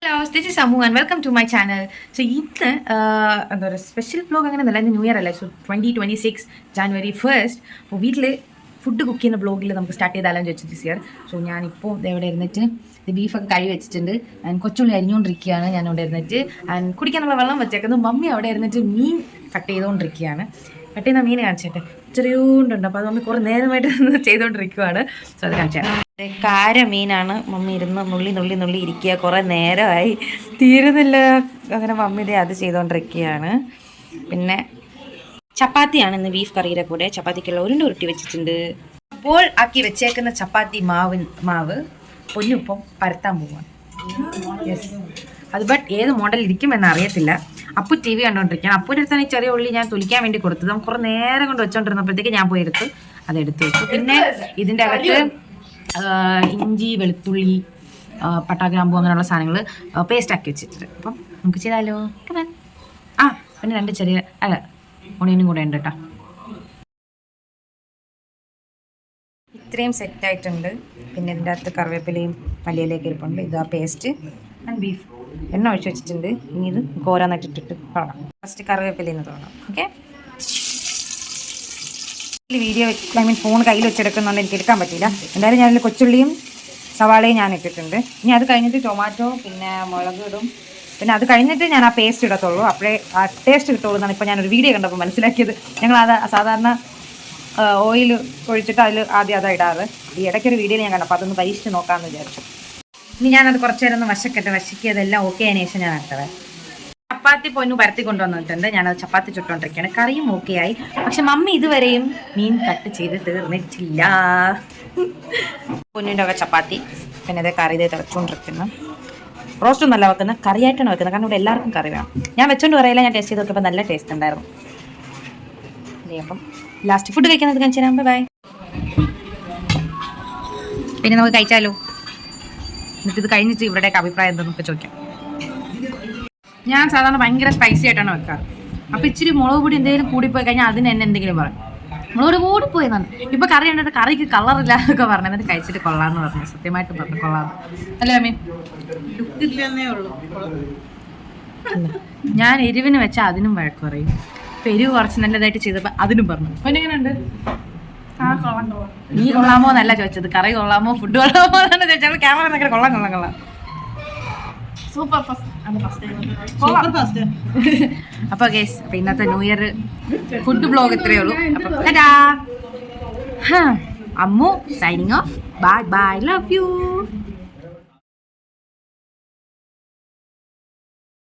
Hello, this is Ammu and welcome to my channel. So ഇന്ന് എന്താ പറയുക, സ്പെഷ്യൽ വ്ലോഗ് അങ്ങനെയൊന്നുമല്ല. ഇന്ന് ന്യൂ ഇയർ അല്ലേ. സോ 2026 January 1st അപ്പോൾ വീട്ടിൽ ഫുഡ് കുക്ക് ചെയ്യുന്ന വ്ലോഗിൽ നമുക്ക് സ്റ്റാർട്ട് ചെയ്താലും ചോദിച്ചു ദിസ് ഇയർ. സോ ഞാനിപ്പോൾ ഇവിടെ ഇരുന്നിട്ട് ബീഫൊക്കെ കഴുകി വെച്ചിട്ടുണ്ട്. ആൻഡ് കൊച്ചുള്ളി അരിഞ്ഞുകൊണ്ടിരിക്കുകയാണ് ഞാൻ ഇവിടെ ഇരുന്നിട്ട്. ആൻഡ് കുടിക്കാനുള്ള വെള്ളം വെച്ചേക്കുന്നത്. മമ്മി അവിടെ ഇരുന്നിട്ട് മീൻ കട്ട് ചെയ്തുകൊണ്ടിരിക്കുകയാണ്. കട്ട് ചെയ്യുന്ന മീൻ കാണിച്ചിട്ട് ചെറിയോണ്ടുണ്ട്. അപ്പോൾ അത് മമ്മി കുറേ നേരമായിട്ട് ചെയ്തുകൊണ്ടിരിക്കുകയാണ്. സോ അത് കാണിച്ചാൽ കാര മീനാണ്. മമ്മി ഇരുന്ന് നുള്ളി ഇരിക്കുക. കുറേ നേരമായി തീരുന്നില്ല. അങ്ങനെ മമ്മി ഇതേ അത് ചെയ്തുകൊണ്ടിരിക്കുകയാണ്. പിന്നെ ചപ്പാത്തിയാണ് ഇന്ന് ബീഫ് കറിയുടെ കൂടെ. ചപ്പാത്തിക്കുള്ള ഉരുട്ടി വെച്ചിട്ടുണ്ട്. അപ്പോൾ ആക്കി വെച്ചേക്കുന്ന ചപ്പാത്തി മാവ് പൊന്നുപ്പം പരത്താൻ പോവാണ്. യെസ്, അത് ബട്ട് ഏത് മോഡൽ ഇരിക്കും എന്നറിയത്തില്ല. അപ്പു TV കണ്ടുകൊണ്ടിരിക്കുകയാണ്. അപ്പൂൻ്റെ അടുത്താണ് ഈ ചെറിയ ഉള്ളി ഞാൻ തൊലിക്കാൻ വേണ്ടി കൊടുത്തത്. കുറേ നേരം കൊണ്ട് വെച്ചോണ്ടിരുന്നപ്പോഴത്തേക്ക് ഞാൻ പോയെടുത്ത് അതെടുത്ത് വെച്ചു. പിന്നെ ഇതിൻ്റെ അകത്ത് ഇഞ്ചി, വെളുത്തുള്ളി, പട്ടാഗ്രാമ്പൂ അങ്ങനെയുള്ള സാധനങ്ങൾ പേസ്റ്റ് ആക്കി വെച്ചിട്ടുണ്ട്. അപ്പം നമുക്ക് ചെയ്താലോ? പിന്നെ 2 ചെറിയ ഒണിയനും കൂടെ ഉണ്ട് കേട്ടോ. ഇത്രയും സെറ്റായിട്ടുണ്ട്. പിന്നെ ഇതിൻ്റെ അകത്ത് കറിവേപ്പിലയും മല്ലിയിലേക്ക് ഇരിപ്പുണ്ട്. ഇതാ പേസ്റ്റ് ആൻഡ് ബീഫ്. എണ്ണ ഒഴിച്ച് വെച്ചിട്ടുണ്ട്. ഇനി ഇത് കോരാന്നിട്ടിട്ട് തുടങ്ങാം. ഫസ്റ്റ് കറിവേപ്പിലയിൽ നിന്ന് തുടങ്ങാം. ഓക്കെ, വീഡിയോ ഫോൺ കയ്യിൽ വെച്ചെടുക്കുന്നതുകൊണ്ട് എനിക്ക് എടുക്കാൻ പറ്റില്ല. എന്തായാലും ഞാനതിൽ കൊച്ചുള്ളിയും സവാളയും ഞാൻ ഇട്ടിട്ടുണ്ട്. ഇനി അത് കഴിഞ്ഞിട്ട് ടൊമാറ്റോ പിന്നെ മുളക് ഇടും. പിന്നെ അത് കഴിഞ്ഞിട്ട് ഞാൻ ആ പേസ്റ്റ് ഇടത്തുള്ളൂ. അപ്പോഴേ ആ ടേസ്റ്റ് കിട്ടുള്ളൂ എന്നാണ് ഇപ്പോൾ ഞാനൊരു വീഡിയോ കണ്ടപ്പോൾ മനസ്സിലാക്കിയത്. ഞങ്ങൾ അത് സാധാരണ ഓയിൽ ഒഴിച്ചിട്ട് അതിൽ ആദ്യം അതാണ് ഇടാറ്. ഈ ഇടയ്ക്കൊരു വീഡിയോയിൽ ഞാൻ കണ്ടപ്പോൾ അതൊന്ന് പരീക്ഷിച്ച് നോക്കാമെന്ന് വിചാരിച്ചു. ഇനി ഞാനത് കുറച്ച് നേരം ഒന്ന് വശക്കി അതെല്ലാം ഓക്കെ ആയതിനു ശേഷം ഞാൻ അടുത്തത് ചപ്പാത്തി പൊന്നു പരത്തി കൊണ്ടുവന്നിട്ടുണ്ട്. ഞാനത് ചപ്പാത്തി ചുട്ടുകൊണ്ടിരിക്കുകയാണ്. കറിയും ഓക്കെ ആയി. പക്ഷെ മമ്മി ഇതുവരെയും മീൻ കട്ട് ചെയ്ത് തീർന്നിട്ടില്ല. പൊന്നിൻ്റെ ഒക്കെ ചപ്പാത്തി പിന്നെ ഇതേ കറി ഇതേ തിളച്ചുകൊണ്ടിരിക്കുന്നു. റോസ്റ്റൊന്നും അല്ല വെക്കുന്നത്, കറിയായിട്ടാണ് വെക്കുന്നത്. കാരണം ഇവിടെ എല്ലാവർക്കും കറി വേണം. ഞാൻ വെച്ചോണ്ട് പറയില്ല, ഞാൻ ടേസ്റ്റ് ചെയ്ത് നോക്കിയപ്പോൾ നല്ല ടേസ്റ്റ് ഉണ്ടായിരുന്നു. അപ്പം ലാസ്റ്റ് ഫുഡ് കഴിക്കുന്നത് കാണിച്ചു തരാം. ബൈ. പിന്നെ നമുക്ക് കഴിച്ചാലോ? എന്നിട്ട് ഇത് കഴിഞ്ഞിട്ട് ഇവരുടെയൊക്കെ അഭിപ്രായം എന്താണെന്നൊക്കെ ചോദിക്കാം. ഞാൻ സാധാരണ ഭയങ്കര സ്പൈസി ആയിട്ടാണ് വെക്കാറ്. അപ്പം ഇച്ചിരി മുളക് പൊടി എന്തെങ്കിലും കൂടിപ്പോയി കഴിഞ്ഞാൽ അതിന് എന്നെ എന്തെങ്കിലും പറയും. മുളക് പൊടി കൂടിപ്പോയി എന്നാണ്. ഇപ്പം കറി കണ്ടിട്ട് കറിക്ക് കളറില്ല എന്നൊക്കെ പറഞ്ഞു. എന്നിട്ട് കഴിച്ചിട്ട് കൊള്ളാമെന്ന് പറഞ്ഞു. സത്യമായിട്ട് പറഞ്ഞു കൊള്ളാമെന്ന്. അല്ലേ അമ്മീ? ഞാൻ എരിവിന് വെച്ചാൽ അതിനും വഴക്ക് പറയും. ഇപ്പം എരിവ് കുറച്ച് നല്ലതായിട്ട് ചെയ്തപ്പോൾ അതിനും പറഞ്ഞു. അപ്പം എങ്ങനെയുണ്ട്? നീ കൊള്ളാമോ എന്നല്ല ചോദിച്ചത്, കറി കൊള്ളാമോ ഫുഡ് കൊള്ളാമോ എന്നാണ് ചോദിച്ചത്. ക്യാമറ എന്നൊക്കെ കൊള്ളാം. Super first. അപ്പൊ ഗൈസ്, അപ്പൊ ഇന്നത്തെ ന്യൂ ഇയർ ഫുഡ് ബ്ലോഗ് ഇത്രയേ ഉള്ളൂ. അപ്പൊ Ammu signing off. Bye bye, love you.